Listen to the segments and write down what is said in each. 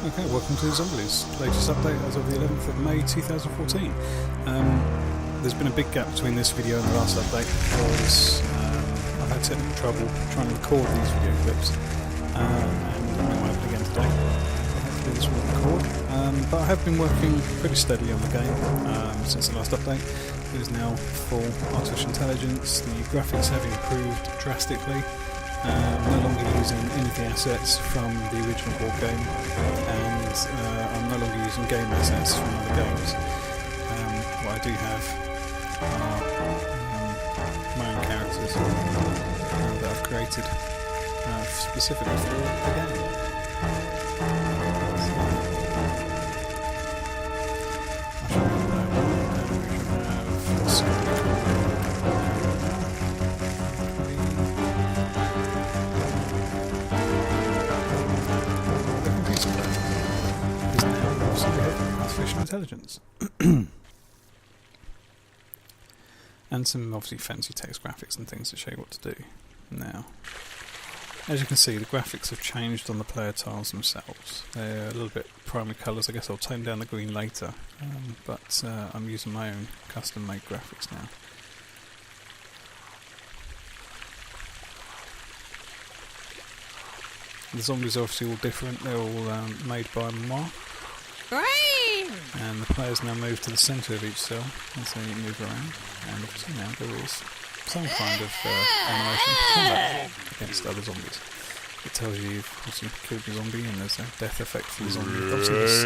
Okay, welcome to Zombelies, latest update as of the 11th of May 2014. There's been a big gap between this video and the last update because I've had technical trouble trying to record these video clips, and I'm going to have it again today. Hopefully this will record. But I have been working pretty steadily on the game since the last update. It is now full artificial intelligence, the graphics have improved drastically. I'm no longer using any of the assets from the original board game, and I'm no longer using game assets from other games. What I do have are my own characters that I've created specifically for the game. Artificial intelligence. And some obviously fancy text graphics and things to show you what to do. Now, as you can see, the graphics have changed on the player tiles themselves. They're a little bit primary colours. I guess I'll tone down the green later, but I'm using my own custom made graphics now. The zombies are obviously all different. They're all made by Mark. And the players now move to the centre of each cell as they move around, and obviously now there is some kind of animation combat against other zombies. It tells you you've obviously killed the zombie and there's a death effect for the zombie. Obviously this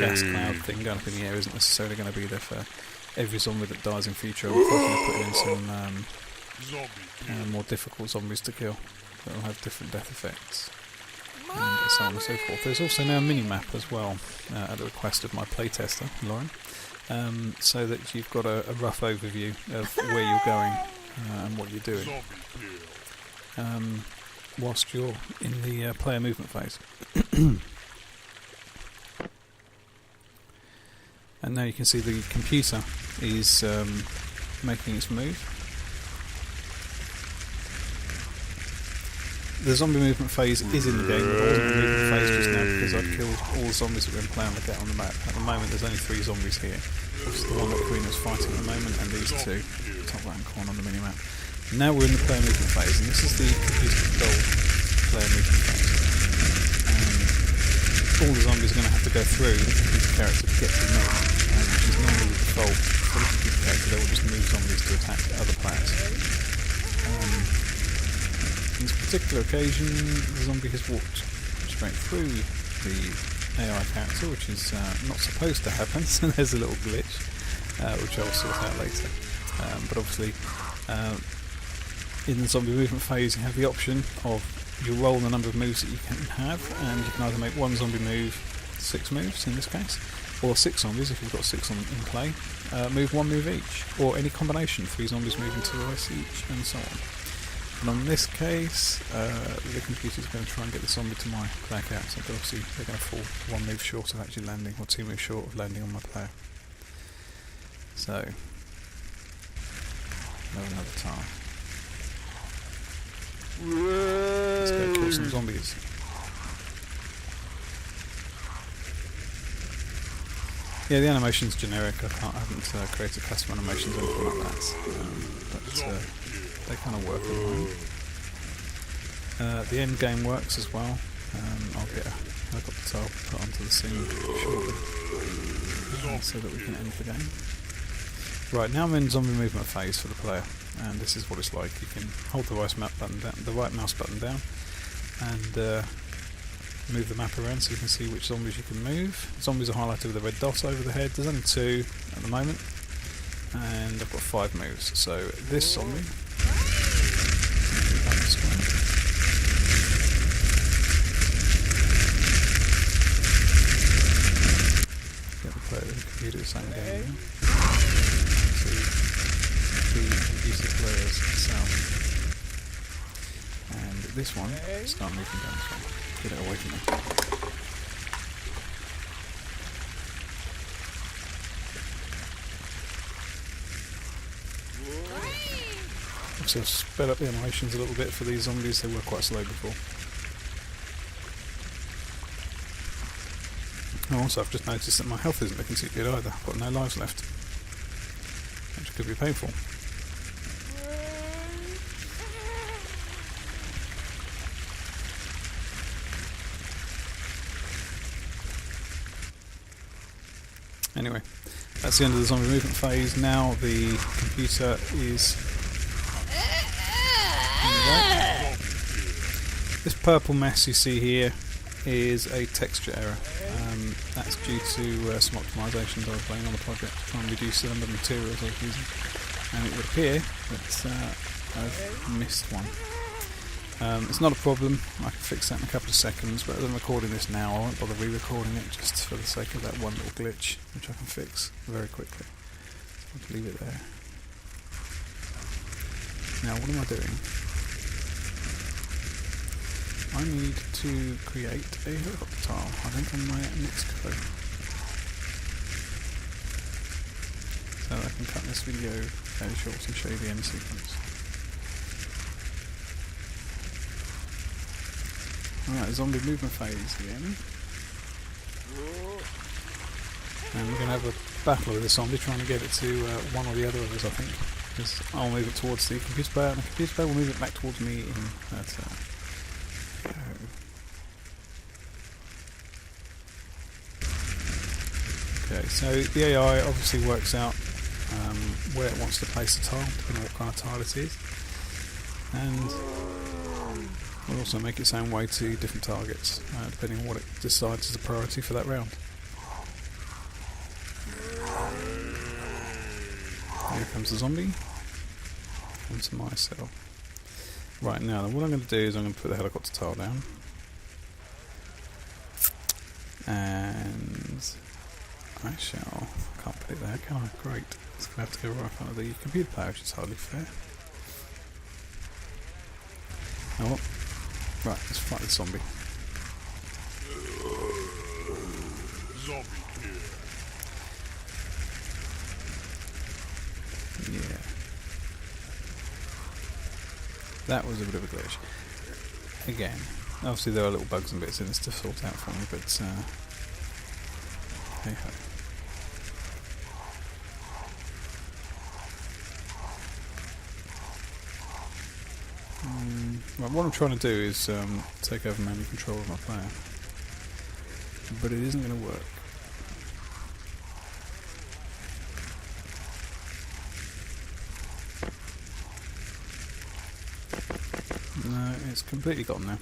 gas cloud thing going up in the air isn't necessarily going to be there for every zombie that dies in future. We're probably putting in some more difficult zombies to kill that will have different death effects. And so on and so forth. There's also now a mini-map as well, at the request of my playtester, Lauren, so that you've got a rough overview of where you're going and what you're doing whilst you're in the player movement phase. And now you can see the computer is making its move. The zombie movement phase is in the game. It wasn't a movement phase just now because I've killed all the zombies that were in play on the map. At the moment there's only 3 zombies here. Obviously the one that Karina's fighting at the moment, and these 2, top right hand corner on the minimap. Now we're in the player movement phase, and this is the computer controlled player movement phase. All the zombies are going to have to go through the computer character to get to me, which is normally the default for the computer character. They will just move zombies to attack other players. On this particular occasion, the zombie has walked straight through the AI character, which is not supposed to happen, so there's a little glitch, which I'll sort out later. But obviously, in the zombie movement phase, you have the option of you roll the number of moves that you can have, and you can either make 1 zombie move 6 moves in this case, or 6 zombies if you've got 6 in play, move 1 move each, or any combination, 3 zombies moving to the right each, and so on. And on this case, the computer's going to try and get the zombie to my player character, but obviously they're going to fall 1 move short of actually landing, or 2 moves short of landing on my player. So, another tile. Let's go kill some zombies. Yeah, the animation's generic. I haven't created custom animations or anything like that, but they kind of work at the moment. The end game works as well. I'll get a helicopter tile put onto the scene shortly, so that we can end the game. Right, now I'm in zombie movement phase for the player, and this is what it's like. You can hold the right mouse button down, and move the map around so you can see which zombies you can move. Zombies are highlighted with a red dot over the head. There's only 2 at the moment, and I've got 5 moves. So this zombie, get the player and computer the same game. The computer players south. And this one, start moving down this way. Get it away from me. So I've sped up the animations a little bit for these zombies. They were quite slow before. Also, I've just noticed that my health isn't looking too good either. I've got no lives left, which could be painful. Anyway, that's the end of the zombie movement phase. Now the computer is... This purple mess you see here is a texture error. That's due to some optimisations I was playing on the project to try and reduce the number of materials I was using. And it would appear that I've missed one. It's not a problem, I can fix that in a couple of seconds, but as I'm recording this now I won't bother re-recording it just for the sake of that one little glitch, which I can fix very quickly. So I'll leave it there. Now what am I doing? I need to create a helicopter tile, I think on my next code. So I can cut this video fairly short and show you the end sequence. Alright, zombie movement phase again. And we're going to have a battle with the zombie, trying to get it to one or the other of us, I think. Because I'll move it towards the computer player, and the computer player will move it back towards me in her turn. Okay, so the AI obviously works out where it wants to place the tile, depending on what kind of tile it is. And we'll also make its own way to different targets, depending on what it decides is a priority for that round. Here comes the zombie. Into my cell. Right, now what I'm going to do is I'm going to put the helicopter tile down. And I can't put it there, can I? Great. It's going to have to go right in front of the computer player, which is hardly fair. Oh, right, let's fight the zombie. Zombie kill. Yeah. That was a bit of a glitch. Again, obviously there are little bugs and bits in this to sort out for me, but hey ho. Right, what I'm trying to do is take over manual control of my player, but it isn't going to work. No, it's completely gone now.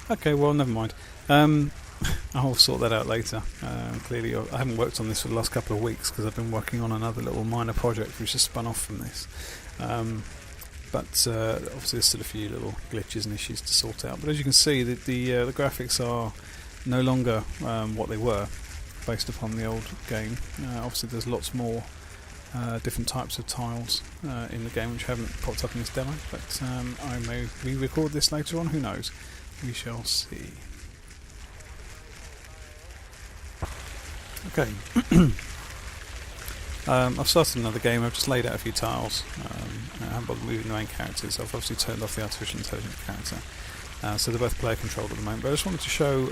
Okay, well, never mind. I'll sort that out later. Clearly, I haven't worked on this for the last couple of weeks because I've been working on another little minor project which has spun off from this. But obviously there's still a few little glitches and issues to sort out. But as you can see, the graphics are no longer what they were based upon the old game. Obviously there's lots more different types of tiles in the game which haven't popped up in this demo, but I may re-record this later on, who knows. We shall see. Okay. I've started another game. I've just laid out a few tiles. I haven't bothered moving the main characters. I've obviously turned off the artificial intelligence character. So they're both player controlled at the moment. But I just wanted to show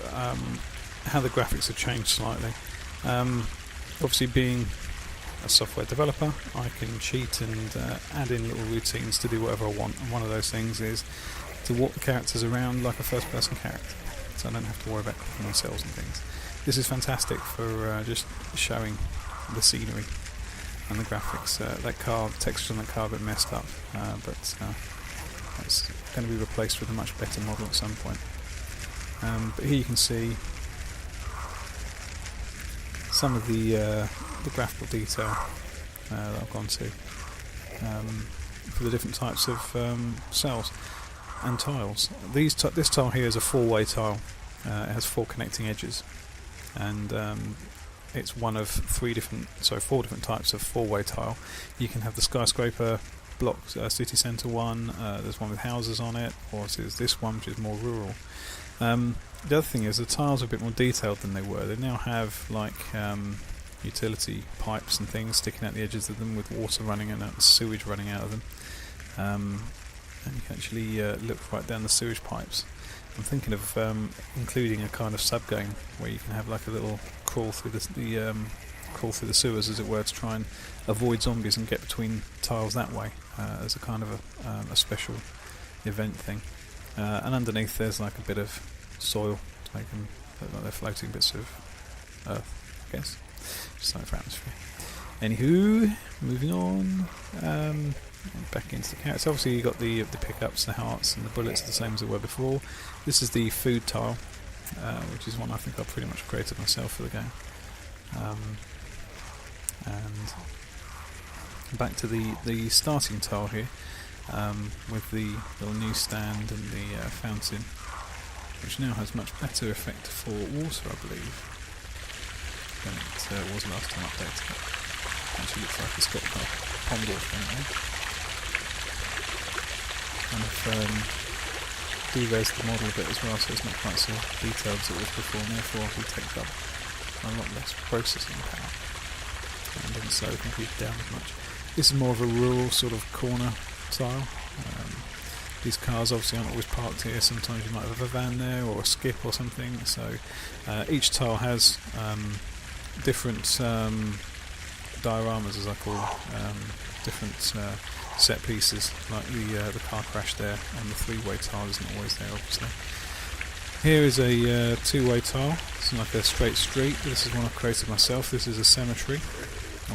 how the graphics have changed slightly. Obviously, being a software developer, I can cheat and add in little routines to do whatever I want. And one of those things is to walk the characters around like a first-person character, so I don't have to worry about clicking on cells and things. This is fantastic for just showing the scenery and the graphics. That car, the texture on that car, a bit messed up, but it's going to be replaced with a much better model at some point. But here you can see some of the graphical detail that I've gone to for the different types of cells and tiles. This tile here is a four-way tile. It has four connecting edges, and it's one of four different types of four-way tile. You can have the skyscraper block, city centre one. There's one with houses on it, or there's this one which is more rural. The other thing is the tiles are a bit more detailed than they were. They now have like utility pipes and things sticking out the edges of them, with water running and sewage running out of them. And you can actually look right down the sewage pipes. I'm thinking of including a kind of sub game where you can have like a little crawl through crawl through the sewers, as it were, to try and avoid zombies and get between tiles that way, as a kind of a special event thing. And underneath there's like a bit of soil to make them look like they're floating bits of earth, I guess, just like for atmosphere. Anywho, moving on. Back into the characters. Obviously you got the pickups, the hearts and the bullets, the same as they were before. This is the food tile, which is one I think I pretty much created myself for the game. And back to the starting tile here, with the little newsstand and the fountain, which now has much better effect for water, I believe, than it was last time updated. Actually looks like it's got pond water in it now. And I've de-res the model a bit as well, so it's not quite so detailed as it was before, and therefore it takes up a lot less processing power and doesn't slow the computer down as much. This is more of a rural sort of corner tile. These cars obviously aren't always parked here. Sometimes you might have a van there or a skip or something, so each tile has different dioramas, as I call different set pieces, like the car crash there, and the three-way tile isn't always there, obviously. Here is a two-way tile. It's like a straight street. This is one I've created myself. This is a cemetery,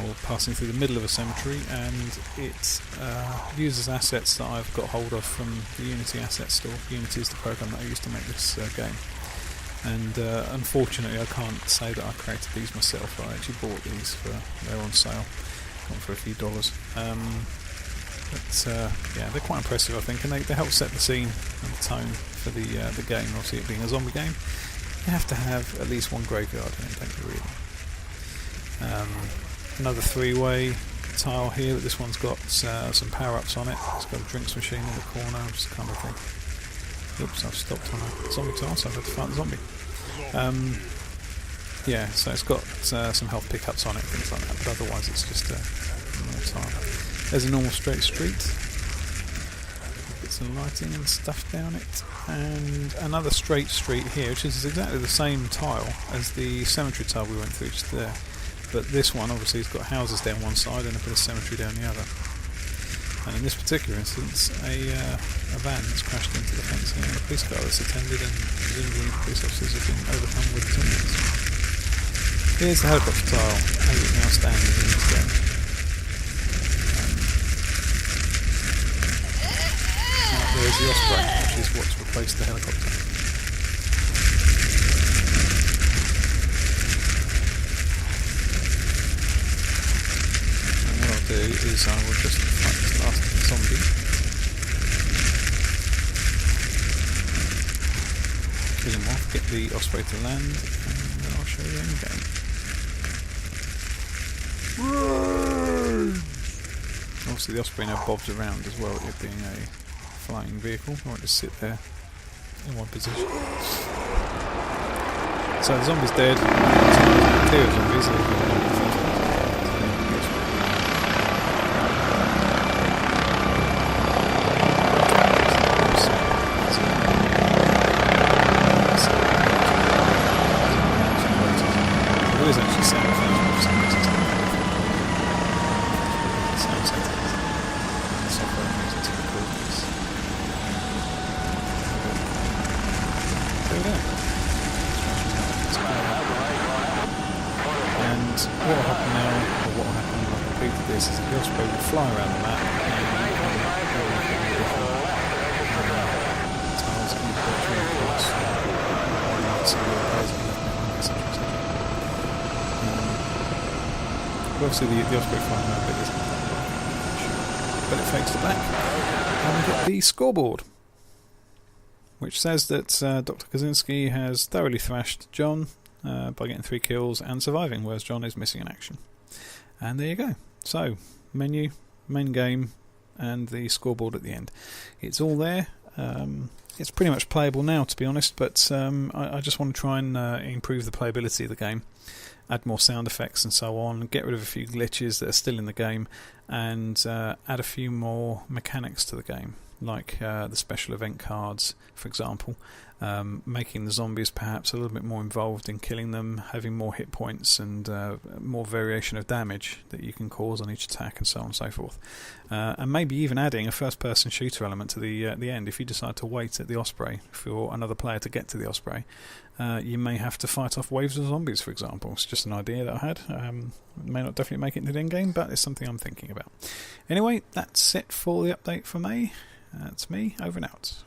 or passing through the middle of a cemetery, and it uses assets that I've got hold of from the Unity asset store. Unity is the program that I used to make this game, and unfortunately I can't say that I created these myself. I actually bought these they're on sale, not for a few dollars. But yeah, they're quite impressive, I think, and they help set the scene and the tone for the game. Obviously, it being a zombie game, you have to have at least one graveyard in it, don't you really? Another three-way tile here, but this one's got some power-ups on it. It's got a drinks machine in the corner, just kind of thing. Oops, I've stopped on a zombie tile, so I've had to fight the zombie. Yeah, so it's got some health pickups on it, things like that, but otherwise it's just a normal tile. There's a normal straight street. Get some lighting and stuff down it. And another straight street here, which is exactly the same tile as the cemetery tile we went through just there. But this one obviously has got houses down one side and a bit of cemetery down the other. And in this particular instance, a van that's crashed into the fence here, and a police car that's attended, and presumably police officers have been overcome with zombies. Here's the helicopter tile, as it now stands in this game. There's the Osprey, which is what's replaced the helicopter. And what I'll do is I will just fight this last zombie. Kill him off, get the Osprey to land, and then I'll show you in game. Obviously the Osprey now bobs around as well, it being a flying vehicle. I won't just sit there in one position. So the zombie's dead. Clear of zombies. There is actually sound effects for some reason. Sound settings. The software I'm using to record this. There we go. And what will happen now, or what will happen when I completed this, is that the Osprey will fly around the map and tiles and virtual reports. So the players are left behind, etc. Obviously the Osprey flying around bit isn't that much, but it fades to black, and we get the scoreboard, which says that Dr. Kaczynski has thoroughly thrashed John by getting 3 kills and surviving, whereas John is missing in action. And there you go. So, menu, main game, and the scoreboard at the end. It's all there. It's pretty much playable now, to be honest, but I just want to try and improve the playability of the game, add more sound effects and so on, get rid of a few glitches that are still in the game, and add a few more mechanics to the game, like the special event cards, for example, making the zombies perhaps a little bit more involved in killing them, having more hit points and more variation of damage that you can cause on each attack, and so on and so forth. And maybe even adding a first-person shooter element to the end. If you decide to wait at the Osprey for another player to get to the Osprey, you may have to fight off waves of zombies, for example. It's just an idea that I had. May not definitely make it into the end game, but it's something I'm thinking about. Anyway, that's it for the update for May. That's me, over and out.